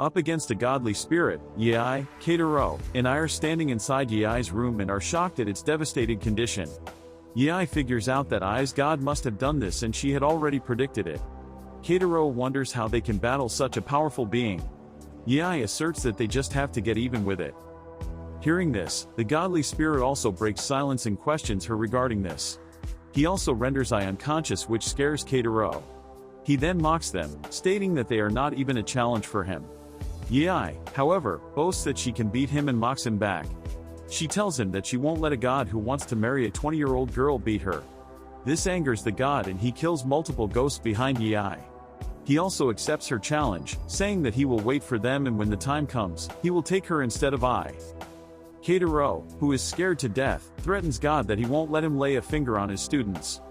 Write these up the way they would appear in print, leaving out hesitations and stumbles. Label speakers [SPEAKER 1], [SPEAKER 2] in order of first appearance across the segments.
[SPEAKER 1] Up against a godly spirit, Yai, Keitaro, and I are standing inside Yai's room and are shocked at its devastated condition. Yai figures out that Ai's god must have done this and she had already predicted it. Keitaro wonders how they can battle such a powerful being. Yai asserts that they just have to get even with it. Hearing this, the godly spirit also breaks silence and questions her regarding this. He also renders Ai unconscious, which scares Keitaro. He then mocks them, stating that they are not even a challenge for him. Yai, however, boasts that she can beat him and mocks him back. She tells him that she won't let a god who wants to marry a 20-year-old girl beat her. This angers the god and he kills multiple ghosts behind Yai. He also accepts her challenge, saying that he will wait for them and when the time comes, he will take her instead of Ai. Keitaro, who is scared to death, threatens God that he won't let him lay a finger on his students.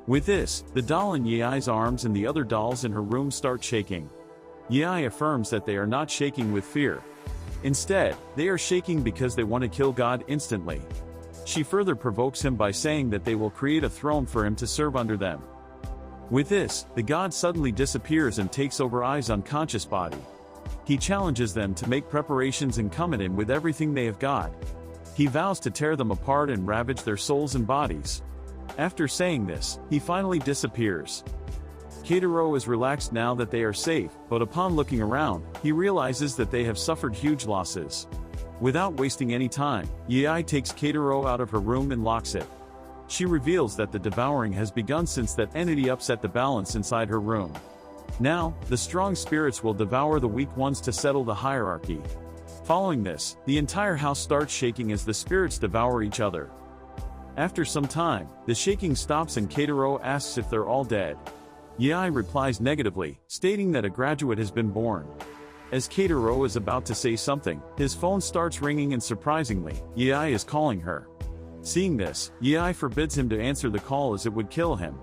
[SPEAKER 1] With this, the doll in Yai's arms and the other dolls in her room start shaking. Yai affirms that they are not shaking with fear. Instead, they are shaking because they want to kill God instantly. She further provokes him by saying that they will create a throne for him to serve under them. With this, the god suddenly disappears and takes over Ai's unconscious body. He challenges them to make preparations and come at him with everything they have got. He vows to tear them apart and ravage their souls and bodies. After saying this, he finally disappears. Keitaro is relaxed now that they are safe, but upon looking around, he realizes that they have suffered huge losses. Without wasting any time, Yai takes Keitaro out of her room and locks it. She reveals that the devouring has begun since that entity upset the balance inside her room. Now, the strong spirits will devour the weak ones to settle the hierarchy. Following this, the entire house starts shaking as the spirits devour each other. After some time, the shaking stops and Keitaro asks if they're all dead. Yai replies negatively, stating that a graduate has been born. As Keitaro is about to say something, his phone starts ringing and surprisingly, Yai is calling her. Seeing this, Yai forbids him to answer the call as it would kill him.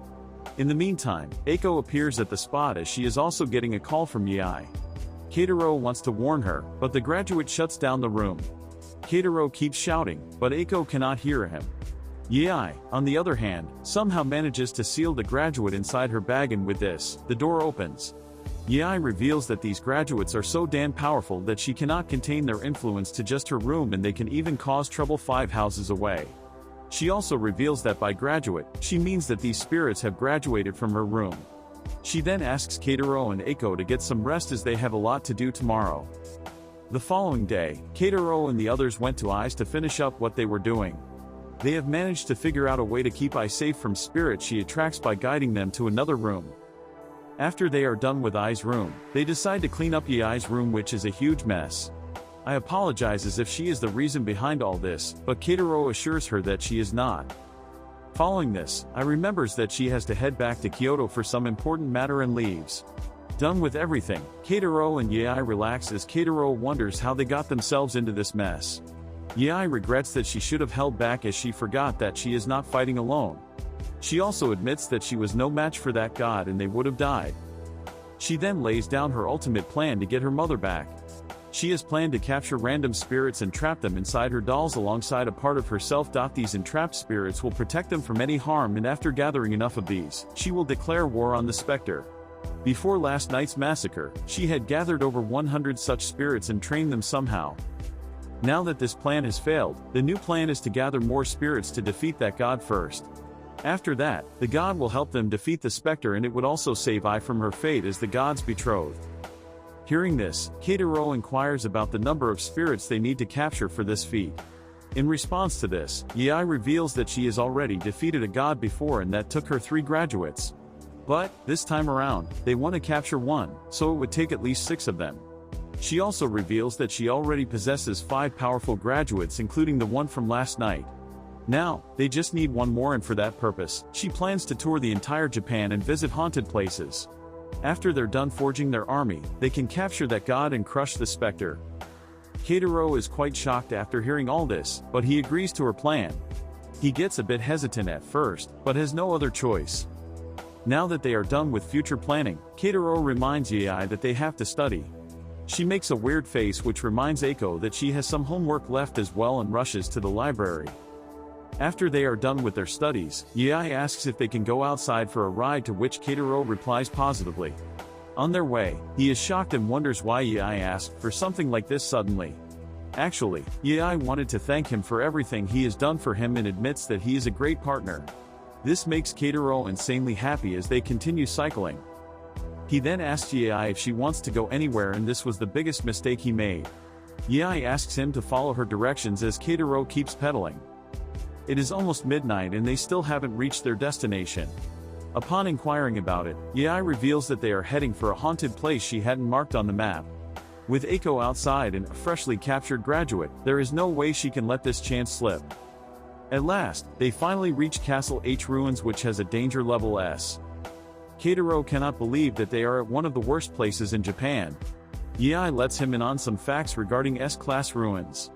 [SPEAKER 1] In the meantime, Eiko appears at the spot as she is also getting a call from Yai. Keitaro wants to warn her, but the graduate shuts down the room. Keitaro keeps shouting, but Eiko cannot hear him. Yai, on the other hand, somehow manages to seal the graduate inside her bag and with this, the door opens. Yai reveals that these graduates are so damn powerful that she cannot contain their influence to just her room and they can even cause trouble 5 houses away. She also reveals that by graduate, she means that these spirits have graduated from her room. She then asks Keitaro and Eiko to get some rest as they have a lot to do tomorrow. The following day, Keitaro and the others went to Ai's to finish up what they were doing. They have managed to figure out a way to keep Ai safe from spirits she attracts by guiding them to another room. After they are done with Ai's room, they decide to clean up Yai's room, which is a huge mess. Ai apologizes if she is the reason behind all this, but Keitaro assures her that she is not. Following this, Ai remembers that she has to head back to Kyoto for some important matter and leaves. Done with everything, Keitaro and Yai relax as Keitaro wonders how they got themselves into this mess. Yai regrets that she should have held back as she forgot that she is not fighting alone. She also admits that she was no match for that god and they would have died. She then lays down her ultimate plan to get her mother back. She has planned to capture random spirits and trap them inside her dolls alongside a part of herself. These entrapped spirits will protect them from any harm, and after gathering enough of these, she will declare war on the specter. Before last night's massacre, she had gathered over 100 such spirits and trained them somehow. Now that this plan has failed, the new plan is to gather more spirits to defeat that god first. After that, the god will help them defeat the specter and it would also save Ai from her fate as the god's betrothed. Hearing this, Keitaro inquires about the number of spirits they need to capture for this feat. In response to this, Yai reveals that she has already defeated a god before and that took her 3 graduates. But, this time around, they want to capture 1, so it would take at least 6 of them. She also reveals that she already possesses 5 powerful graduates, including the one from last night. Now, they just need 1 more, and for that purpose, she plans to tour the entire Japan and visit haunted places. After they're done forging their army, they can capture that god and crush the specter. Keitaro is quite shocked after hearing all this, but he agrees to her plan. He gets a bit hesitant at first, but has no other choice. Now that they are done with future planning, Keitaro reminds Yai that they have to study. She makes a weird face which reminds Eiko that she has some homework left as well and rushes to the library. After they are done with their studies, Yai asks if they can go outside for a ride, to which Keitaro replies positively. On their way, he is shocked and wonders why Yi asked for something like this suddenly. Actually, Yi wanted to thank him for everything he has done for him and admits that he is a great partner. This makes Keitaro insanely happy as they continue cycling. He then asks Yi if she wants to go anywhere, and this was the biggest mistake he made. Yi asks him to follow her directions as Keitaro keeps pedaling. It is almost midnight and they still haven't reached their destination. Upon inquiring about it, Yi reveals that they are heading for a haunted place she hadn't marked on the map. With Eiko outside and a freshly captured graduate, there is no way she can let this chance slip. At last, they finally reach Castle H ruins, which has a danger level S. Keitaro cannot believe that they are at one of the worst places in Japan. Yi lets him in on some facts regarding S-class ruins.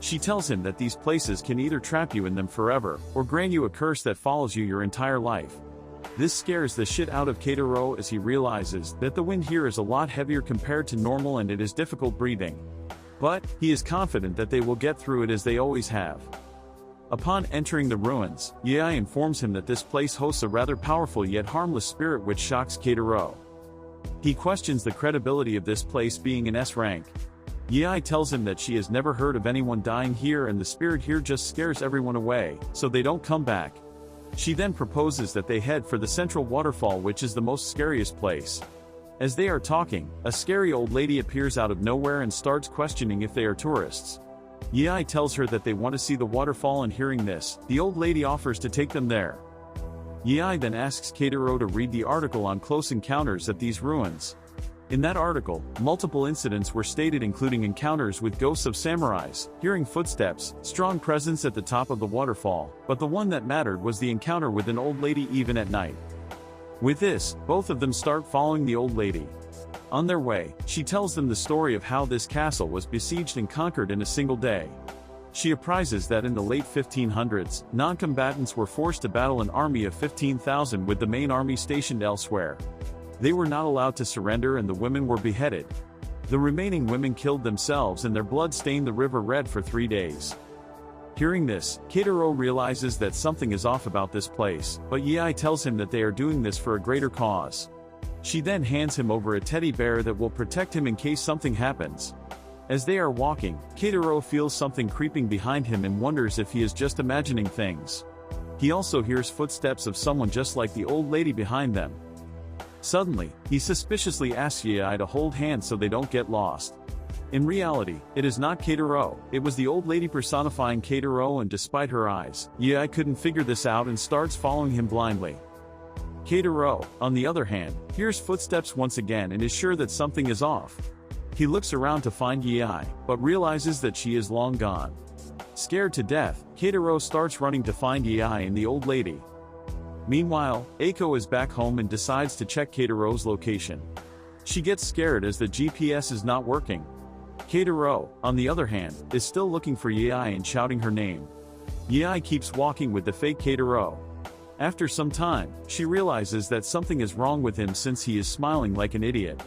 [SPEAKER 1] She tells him that these places can either trap you in them forever, or grant you a curse that follows you your entire life. This scares the shit out of Keitaro as he realizes that the wind here is a lot heavier compared to normal and it is difficult breathing. But, he is confident that they will get through it as they always have. Upon entering the ruins, Yi informs him that this place hosts a rather powerful yet harmless spirit which shocks Keitaro. He questions the credibility of this place being an S rank. Yi tells him that she has never heard of anyone dying here and the spirit here just scares everyone away, so they don't come back. She then proposes that they head for the central waterfall, which is the most scariest place. As they are talking, a scary old lady appears out of nowhere and starts questioning if they are tourists. Yi tells her that they want to see the waterfall, and hearing this, the old lady offers to take them there. Yi then asks Keitaro to read the article on close encounters at these ruins. In that article, multiple incidents were stated, including encounters with ghosts of samurais, hearing footsteps, strong presence at the top of the waterfall, but the one that mattered was the encounter with an old lady even at night. With this, both of them start following the old lady. On their way, she tells them the story of how this castle was besieged and conquered in a single day. She apprises that in the late 1500s, non-combatants were forced to battle an army of 15,000 with the main army stationed elsewhere. They were not allowed to surrender and the women were beheaded. The remaining women killed themselves and their blood stained the river red for 3 days. Hearing this, Keitaro realizes that something is off about this place, but Yi tells him that they are doing this for a greater cause. She then hands him over a teddy bear that will protect him in case something happens. As they are walking, Keitaro feels something creeping behind him and wonders if he is just imagining things. He also hears footsteps of someone just like the old lady behind them. Suddenly, he suspiciously asks Yi to hold hands so they don't get lost. In reality, it is not Keitaro, it was the old lady personifying Keitaro, and despite her eyes, Yi couldn't figure this out and starts following him blindly. Keitaro, on the other hand, hears footsteps once again and is sure that something is off. He looks around to find Yi, but realizes that she is long gone. Scared to death, Keitaro starts running to find Yi and the old lady. Meanwhile, Eiko is back home and decides to check Keitaro's location. She gets scared as the GPS is not working. Keitaro, on the other hand, is still looking for Yi and shouting her name. Yi keeps walking with the fake Keitaro. After some time, she realizes that something is wrong with him since he is smiling like an idiot.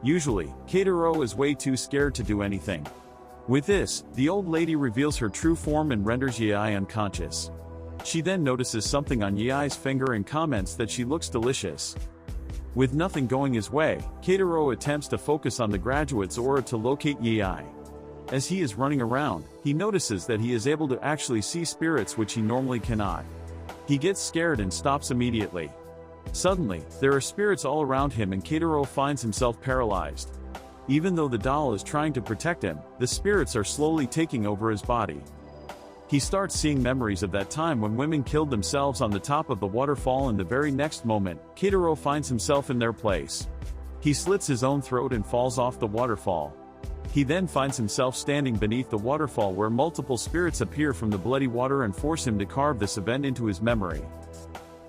[SPEAKER 1] Usually, Keitaro is way too scared to do anything. With this, the old lady reveals her true form and renders Yi unconscious. She then notices something on Yi's finger and comments that she looks delicious. With nothing going his way, Keitaro attempts to focus on the graduate's aura to locate Yi. As he is running around, he notices that he is able to actually see spirits which he normally cannot. He gets scared and stops immediately. Suddenly, there are spirits all around him and Keitaro finds himself paralyzed. Even though the doll is trying to protect him, the spirits are slowly taking over his body. He starts seeing memories of that time when women killed themselves on the top of the waterfall, and the very next moment, Keitaro finds himself in their place. He slits his own throat and falls off the waterfall. He then finds himself standing beneath the waterfall where multiple spirits appear from the bloody water and force him to carve this event into his memory.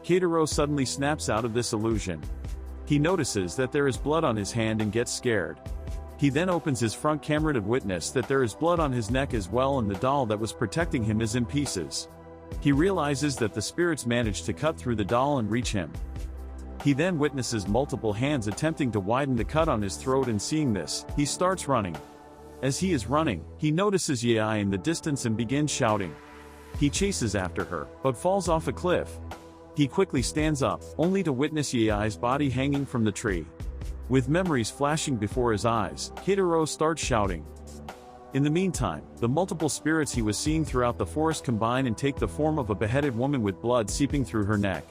[SPEAKER 1] Keitaro suddenly snaps out of this illusion. He notices that there is blood on his hand and gets scared. He then opens his front camera to witness that there is blood on his neck as well, and the doll that was protecting him is in pieces. He realizes that the spirits managed to cut through the doll and reach him. He then witnesses multiple hands attempting to widen the cut on his throat, and seeing this, he starts running. As he is running, he notices Yi in the distance and begins shouting. He chases after her, but falls off a cliff. He quickly stands up, only to witness Yi's body hanging from the tree. With memories flashing before his eyes, Keitaro starts shouting. In the meantime, the multiple spirits he was seeing throughout the forest combine and take the form of a beheaded woman with blood seeping through her neck.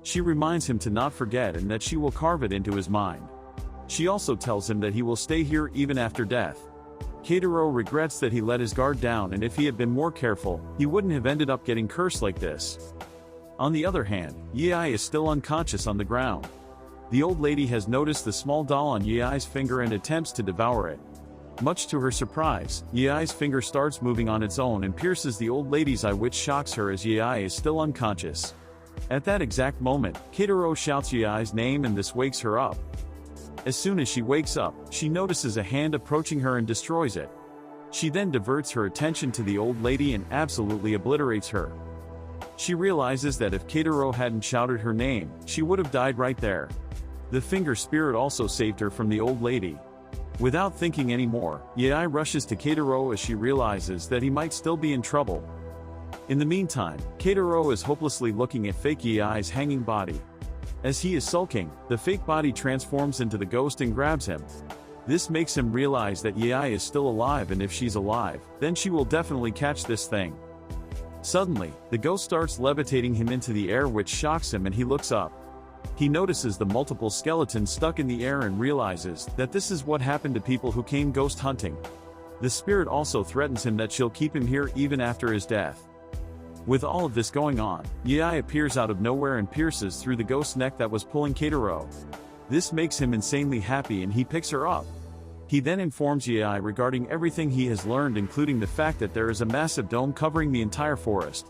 [SPEAKER 1] She reminds him to not forget and that she will carve it into his mind. She also tells him that he will stay here even after death. Keitaro regrets that he let his guard down, and if he had been more careful, he wouldn't have ended up getting cursed like this. On the other hand, Yi is still unconscious on the ground. The old lady has noticed the small doll on Yi's finger and attempts to devour it. Much to her surprise, Yi's finger starts moving on its own and pierces the old lady's eye, which shocks her as Yi is still unconscious. At that exact moment, Keitaro shouts Yi's name and this wakes her up. As soon as she wakes up, she notices a hand approaching her and destroys it. She then diverts her attention to the old lady and absolutely obliterates her. She realizes that if Keitaro hadn't shouted her name, she would have died right there. The finger spirit also saved her from the old lady. Without thinking anymore, Yi rushes to Keitaro as she realizes that he might still be in trouble. In the meantime, Keitaro is hopelessly looking at fake Yi's hanging body. As he is sulking, the fake body transforms into the ghost and grabs him. This makes him realize that Yi is still alive, and if she's alive, then she will definitely catch this thing. Suddenly, the ghost starts levitating him into the air, which shocks him, and he looks up. He notices the multiple skeletons stuck in the air and realizes that this is what happened to people who came ghost hunting. The spirit also threatens him that she'll keep him here even after his death. With all of this going on, Yi appears out of nowhere and pierces through the ghost's neck that was pulling Keitaro. This makes him insanely happy and he picks her up. He then informs Yi regarding everything he has learned, including the fact that there is a massive dome covering the entire forest.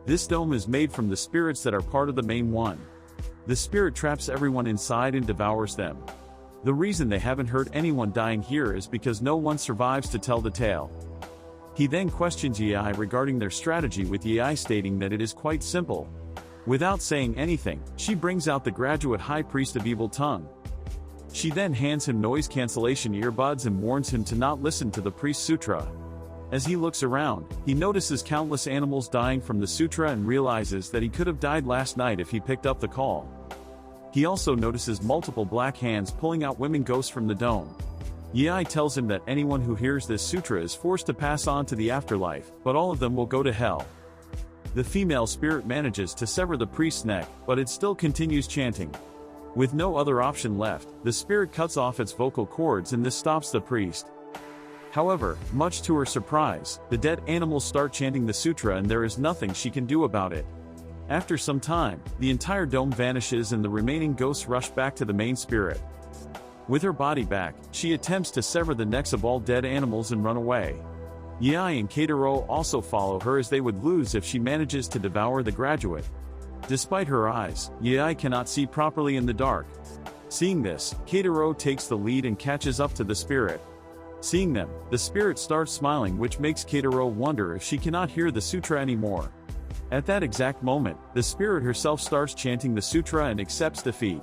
[SPEAKER 1] This dome is made from the spirits that are part of the main one. The spirit traps everyone inside and devours them. The reason they haven't heard anyone dying here is because no one survives to tell the tale. He then questions Yi regarding their strategy, with Yi stating that it is quite simple. Without saying anything, she brings out the graduate high priest of evil tongue. She then hands him noise cancellation earbuds and warns him to not listen to the priest's sutra. As he looks around, he notices countless animals dying from the sutra and realizes that he could have died last night if he picked up the call. He also notices multiple black hands pulling out women ghosts from the dome. Yi tells him that anyone who hears this sutra is forced to pass on to the afterlife, but all of them will go to hell. The female spirit manages to sever the priest's neck, but it still continues chanting. With no other option left, the spirit cuts off its vocal cords and this stops the priest. However, much to her surprise, the dead animals start chanting the sutra and there is nothing she can do about it. After some time, the entire dome vanishes and the remaining ghosts rush back to the main spirit. With her body back, she attempts to sever the necks of all dead animals and run away. Yi and Keitaro also follow her as they would lose if she manages to devour the graduate. Despite her eyes, Yi cannot see properly in the dark. Seeing this, Keitaro takes the lead and catches up to the spirit. Seeing them, the spirit starts smiling, which makes Keitaro wonder if she cannot hear the sutra anymore. At that exact moment, the spirit herself starts chanting the sutra and accepts defeat.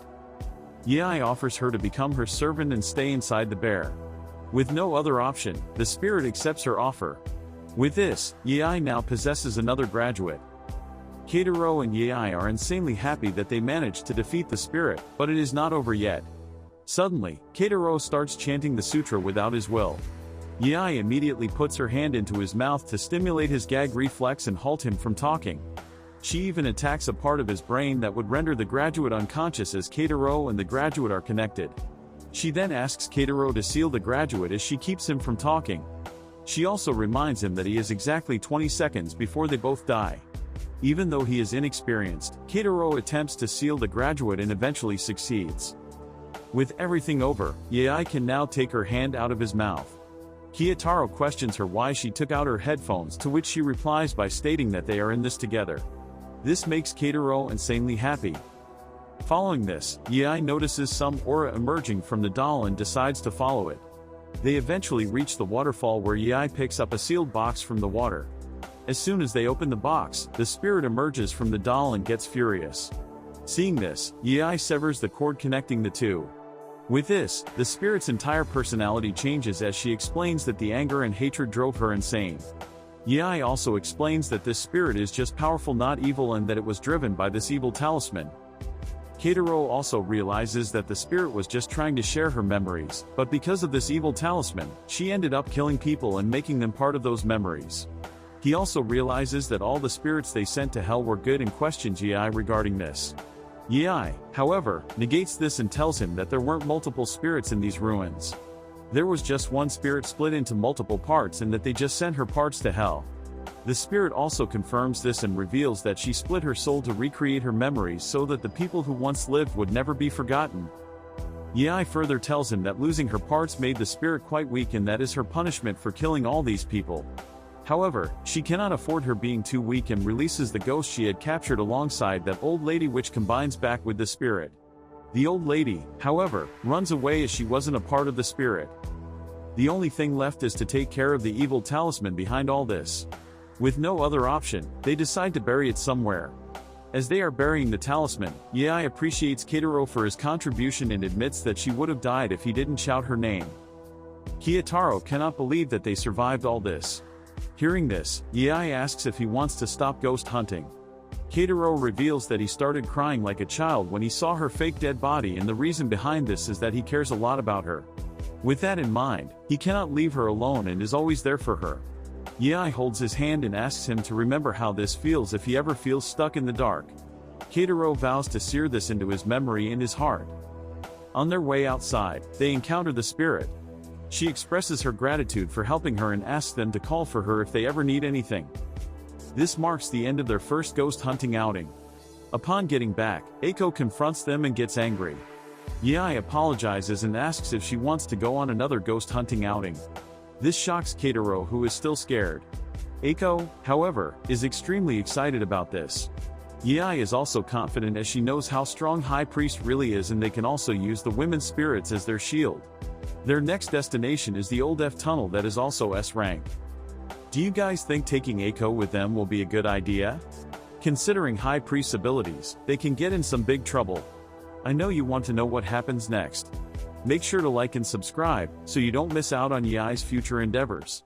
[SPEAKER 1] Yi offers her to become her servant and stay inside the bear. With no other option, the spirit accepts her offer. With this, Yi now possesses another graduate. Keitaro and Yi are insanely happy that they managed to defeat the spirit, but it is not over yet. Suddenly, Keitaro starts chanting the sutra without his will. Yi immediately puts her hand into his mouth to stimulate his gag reflex and halt him from talking. She even attacks a part of his brain that would render the graduate unconscious, as Keitaro and the graduate are connected. She then asks Keitaro to seal the graduate as she keeps him from talking. She also reminds him that he is exactly 20 seconds before they both die. Even though he is inexperienced, Keitaro attempts to seal the graduate and eventually succeeds. With everything over, Yi can now take her hand out of his mouth. Keitaro questions her why she took out her headphones, to which she replies by stating that they are in this together. This makes Keitaro insanely happy. Following this, Yi notices some aura emerging from the doll and decides to follow it. They eventually reach the waterfall, where Yi picks up a sealed box from the water. As soon as they open the box, the spirit emerges from the doll and gets furious. Seeing this, Yi severs the cord connecting the two. With this, the spirit's entire personality changes as she explains that the anger and hatred drove her insane. Yi also explains that this spirit is just powerful, not evil, and that it was driven by this evil talisman. Keitaro also realizes that the spirit was just trying to share her memories, but because of this evil talisman, she ended up killing people and making them part of those memories. He also realizes that all the spirits they sent to hell were good and questions Yi regarding this. Yi, however, negates this and tells him that there weren't multiple spirits in these ruins. There was just one spirit split into multiple parts and that they just sent her parts to hell. The spirit also confirms this and reveals that she split her soul to recreate her memories so that the people who once lived would never be forgotten. Yi further tells him that losing her parts made the spirit quite weak and that is her punishment for killing all these people. However, she cannot afford her being too weak and releases the ghost she had captured alongside that old lady, which combines back with the spirit. The old lady, however, runs away as she wasn't a part of the spirit. The only thing left is to take care of the evil talisman behind all this. With no other option, they decide to bury it somewhere. As they are burying the talisman, Yi appreciates Keitaro for his contribution and admits that she would have died if he didn't shout her name. Keitaro cannot believe that they survived all this. Hearing this, Yi asks if he wants to stop ghost hunting. Keitaro reveals that he started crying like a child when he saw her fake dead body, and the reason behind this is that he cares a lot about her. With that in mind, he cannot leave her alone and is always there for her. Yi holds his hand and asks him to remember how this feels if he ever feels stuck in the dark. Keitaro vows to sear this into his memory and his heart. On their way outside, they encounter the spirit. She expresses her gratitude for helping her and asks them to call for her if they ever need anything. This marks the end of their first ghost hunting outing. Upon getting back, Eiko confronts them and gets angry. Yi apologizes and asks if she wants to go on another ghost hunting outing. This shocks Keitaro, who is still scared. Eiko, however, is extremely excited about this. Yi is also confident as she knows how strong High Priest really is, and they can also use the women's spirits as their shield. Their next destination is the old F tunnel that is also S rank. Do you guys think taking Eiko with them will be a good idea? Considering High Priest's abilities, they can get in some big trouble. I know you want to know what happens next. Make sure to like and subscribe, so you don't miss out on Yi's future endeavors.